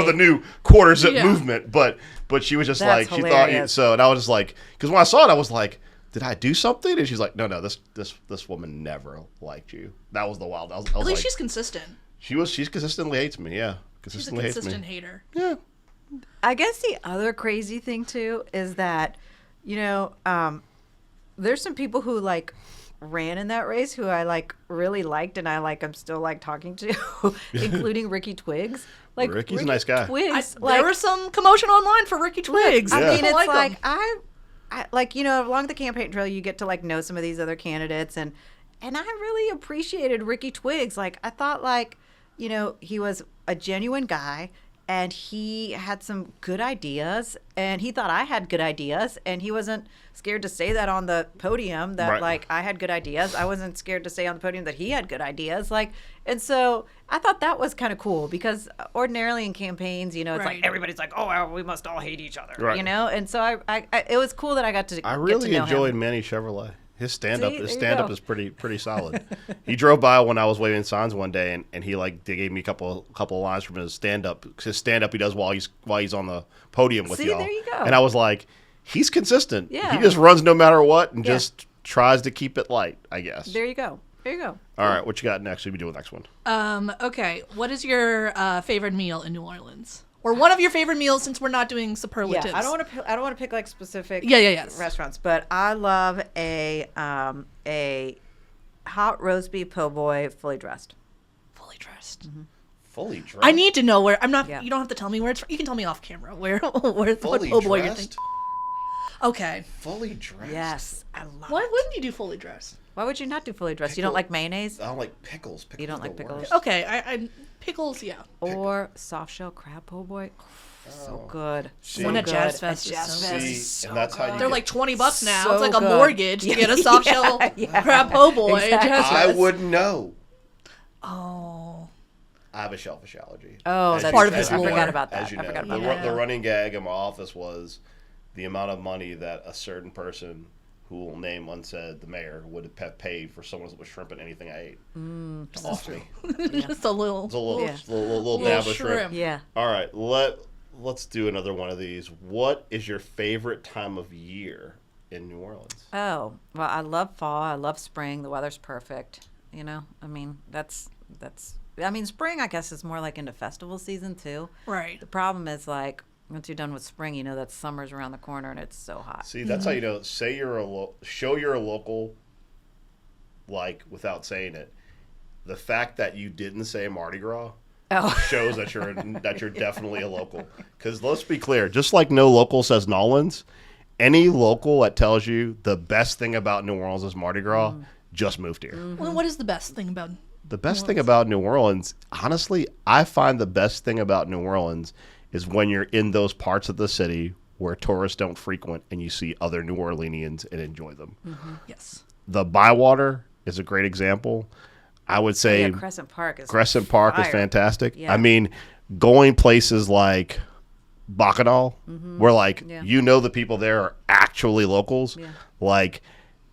the new quarter zip movement, but she was just That's like, hilarious. she thought so, and I was just like, because when I saw it, I was like, did I do something? And she's like, no, this woman never liked you. That was the wild. I was At least like, she's consistent. She consistently hates me. Yeah, She's a consistent hater. Yeah. I guess the other crazy thing, too, is that, you know, there's some people who, like, ran in that race who I, like, really liked, and I'm still, like, talking to, including Ricky Twigs. Like, Ricky's a nice guy. Twigs, There was some commotion online for Ricky Twigs. I mean, it's like I like, you know, along the campaign trail, you get to like know some of these other candidates, and I really appreciated Ricky Twigs. Like, I thought, like, you know, he was a genuine guy, and he had some good ideas, and he thought I had good ideas, and he wasn't scared to say that on the podium that like I had good ideas. I wasn't scared to say on the podium that he had good ideas. Like, and so I thought that was kind of cool, because ordinarily in campaigns, you know, it's like everybody's like, oh, well, we must all hate each other, you know. And so I it was cool that I got to. I really get to know enjoyed him. Manny Chevrolet. His stand up is pretty solid. He drove by when I was waving signs one day, and he they gave me a couple of lines from his stand up. His stand up he does while he's on the podium with y'all. There you go. And I was like, he's consistent. Yeah. He just runs no matter what, and just tries to keep it light, I guess. There you go. All right, what you got next? We'll be doing the next one. Okay, what is your favorite meal in New Orleans? Or one of your favorite meals, since we're not doing superlatives. Yeah, I don't want to pick like specific restaurants, but I love a hot roast beef po' boy fully dressed. Fully dressed. Mm-hmm. Fully dressed. I need to know where. I'm not. Yeah. You don't have to tell me where it's from. You can tell me off camera what po' boy you're thinking. Okay. Fully dressed. Yes, I love Why it. wouldn't you do fully dressed? Why would you not do fully dressed? You don't like mayonnaise? I don't like pickles. You don't like pickles? Okay, I pickles, yeah. Or soft shell crab po' boy? So good. See, One at good. Jazz Fest At is Jazz so Fest good. is so and that's how you They're get- like $20 now. So It's like a good. mortgage to get a soft shell crab po' boy at Jazz I Fest. wouldn't know. Oh. I have a shellfish allergy. Oh, As that's you- part of as his you lore. know. I forgot about that. As you I know, forgot the, about that. the running gag in my office was the amount of money that a certain person who will name unsaid, the mayor, would have paid for someone that was shrimping anything I ate. To off me. Just a little. It's a little, Yeah. little dab of shrimp. shrimp. Yeah. All right, let's do another one of these. What is your favorite time of year in New Orleans? Oh, well, I love fall. I love spring. The weather's perfect. You know, I mean, spring, I guess, is more like into festival season too. Right. The problem is, like, once you're done with spring, you know that summer's around the corner and it's so hot. See, that's how you know. Say show you're a local, like, without saying it. The fact that you didn't say Mardi Gras shows that you're definitely a local. Because let's be clear, just like no local says Nolans, any local that tells you the best thing about New Orleans is Mardi Gras just moved here. Well, what is the best thing about The best thing about New Orleans, honestly, I find the best thing about New Orleans is when you're in those parts of the city where tourists don't frequent and you see other New Orleanians and enjoy them. Yes. The Bywater is a great example. I would say Crescent Park is fire. Fantastic. Yeah. I mean, going places like Bacchanal, where like the people there are actually locals. Yeah. Like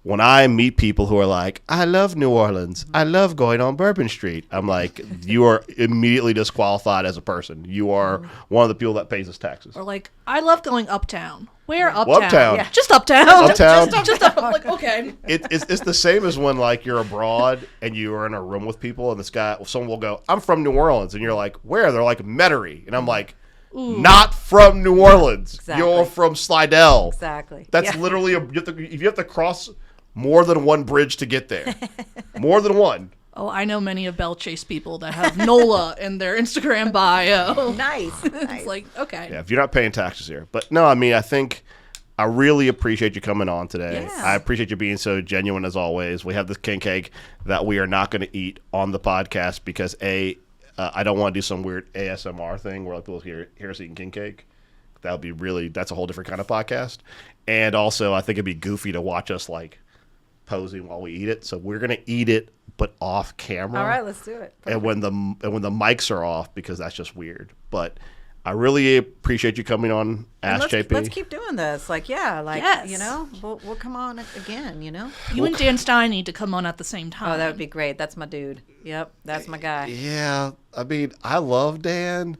when I meet people who are like, I love New Orleans, I love going on Bourbon Street, I'm like, you are immediately disqualified as a person. You are one of the people that pays his taxes. Or like, I love going uptown. Where uptown? Well, uptown. Yeah. Just uptown. Uptown. Just uptown. Like, okay. It's the same as when like you're abroad and you are in a room with people and someone will go, I'm from New Orleans, and you're like, where? They're like, Metairie, and I'm like, not from New Orleans. Exactly. You're from Slidell. Exactly. That's literally if you have to cross more than one bridge to get there. More than one. Oh, I know many of Belle Chase people that have NOLA in their Instagram bio. Nice. It's like, okay. Yeah, if you're not paying taxes here. But no, I mean, I think I really appreciate you coming on today. Yeah. I appreciate you being so genuine as always. We have this king cake that we are not going to eat on the podcast because I don't want to do some weird ASMR thing where people hear us eating king cake. That would be that's a whole different kind of podcast. And also, I think it'd be goofy to watch us like posing while we eat it. So we're going to eat it, but off camera. All right, let's do it. And when the mics are off, because that's just weird. But I really appreciate you coming on Ask JP. Let's keep doing this. Yes. We'll come on again, You and Dan Stein need to come on at the same time. Oh, that would be great. That's my dude. Yep, that's my guy. Yeah, I mean, I love Dan,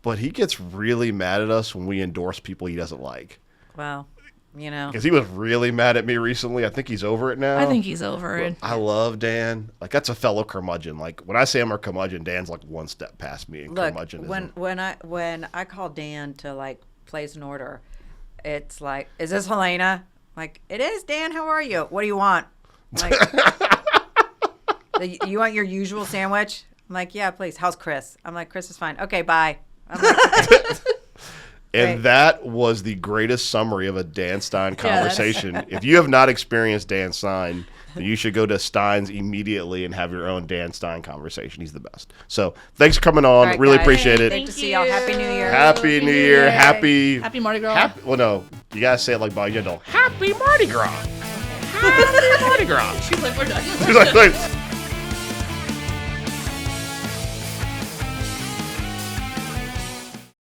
but he gets really mad at us when we endorse people he doesn't like. Well, Because he was really mad at me recently. I think he's over it now. I think he's over it. I love Dan. Like, that's a fellow curmudgeon. Like, when I say I'm a curmudgeon, Dan's like one step past me in curmudgeon. When I call Dan to like place an order, it's like, is this Helena? Like, it is, Dan. How are you? What do you want? Like, you want your usual sandwich? I'm like, yeah, please. How's Chris? I'm like, Chris is fine. Okay, bye. I'm like, and that was the greatest summary of a Dan Stein conversation. If you have not experienced Dan Stein, then you should go to Stein's immediately and have your own Dan Stein conversation. He's the best. So thanks for coming on. right, Really guys. appreciate it. Great to see y'all. Happy New Year. Happy New Year. Happy Mardi Gras. Well, no. You got to say it like Bob Yendall. Happy Mardi Gras. Happy Mardi Gras. She's like, we're done. He's like,